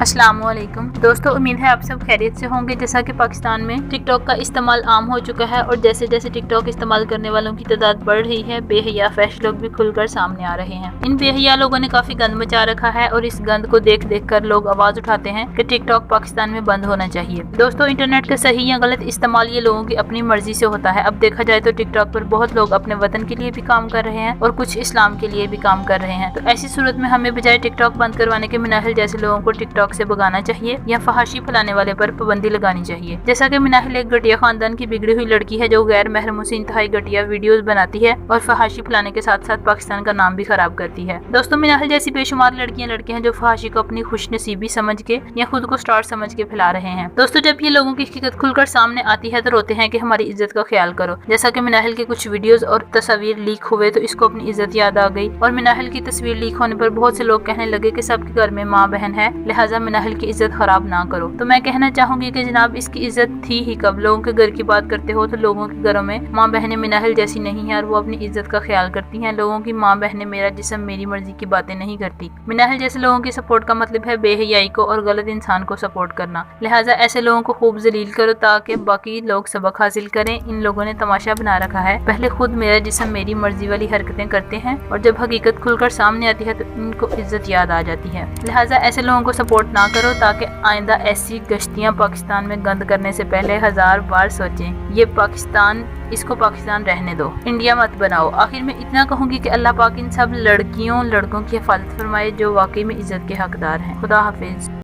अस्सलाम वालेकुम दोस्तों, उम्मीद है आप सब खैरियत से होंगे। जैसा कि पाकिस्तान में टिकटॉक का इस्तेमाल आम हो चुका है और जैसे जैसे टिकटॉक इस्तेमाल करने वालों की तादाद बढ़ रही है, बेहया फैश लोग भी खुलकर सामने आ रहे हैं। इन बेहया लोगों ने काफी गंद मचा रखा है और इस गंद को देख देख कर लोग आवाज उठाते हैं कि टिकटॉक पाकिस्तान में बंद होना चाहिए। दोस्तों, इंटरनेट का सही या गलत इस्तेमाल ये लोगों की अपनी मर्जी से होता है। अब देखा जाए तो टिकटॉक पर बहुत लोग अपने वतन के लिए भी काम कर रहे हैं और कुछ इस्लाम के लिए भी काम कर रहे हैं। तो ऐसी सूरत में हमें बजाय टिकटॉक बंद करवाने के मिनाहिल जैसे लोगों को टिकटॉक से भगाना चाहिए या फहाशी फैलाने वाले पर पाबंदी लगानी चाहिए। जैसा कि मिनाहिल एक घटिया खानदान की बिगड़ी हुई लड़की है जो गैर महरमों से इंतहाई घटिया वीडियोस बनाती है और फहाशी फैलाने के साथ साथ पाकिस्तान का नाम भी खराब करती है। दोस्तों, मिनाहिल जैसी बेशुमार लड़कियां लड़के हैं जो फहाशी को अपनी खुशनसीबी समझ के या खुद को स्टार समझ के फैला रहे हैं। दोस्तों, जब ये लोगों की हकीकत खुलकर सामने आती है तो रोते हैं कि हमारी इज्जत का ख्याल करो। जैसा कि मिनाहिल के कुछ वीडियोस और तस्वीर लीक हुए तो इसको अपनी इज्जत याद आ गई और मिनाहिल की तस्वीर लीक होने पर बहुत से लोग कहने लगे कि सबके घर में माँ बहन है, लिहाजा मिनाहिल की इज्जत खराब ना करो। तो मैं कहना चाहूंगी कि जनाब, इसकी इज्जत थी ही कब। लोगों के घर की बात करते हो तो लोगों के घरों में माँ बहनें मिनाहिल जैसी नहीं है और वो अपनी इज्जत का ख्याल करती हैं। लोगों की माँ बहनें मेरा जिस्म मेरी मर्जी की बातें नहीं करती। मिनाहिल जैसे लोगों की सपोर्ट का मतलब है बेहयाई को और गलत इंसान को सपोर्ट करना। लिहाजा ऐसे लोगों को खूब जलील करो ताकि बाकी लोग सबक हासिल करें। इन लोगों ने तमाशा बना रखा है, पहले खुद मेरा जिस्म मेरी मर्जी वाली हरकतें करते हैं और जब हकीकत खुलकर सामने आती है तो इनको इज्जत याद आ जाती है। लिहाजा ऐसे लोगों को सपोर्ट ना करो ताकि आइंदा ऐसी गश्तियां पाकिस्तान में गंद करने से पहले 1000 बार सोचें। ये पाकिस्तान, इसको पाकिस्तान रहने दो, इंडिया मत बनाओ। आखिर में इतना कहूंगी कि अल्लाह पाक इन सब लड़कियों लड़कों की हिफाजत फरमाए जो वाकई में इज्जत के हकदार हैं। खुदा हाफिज।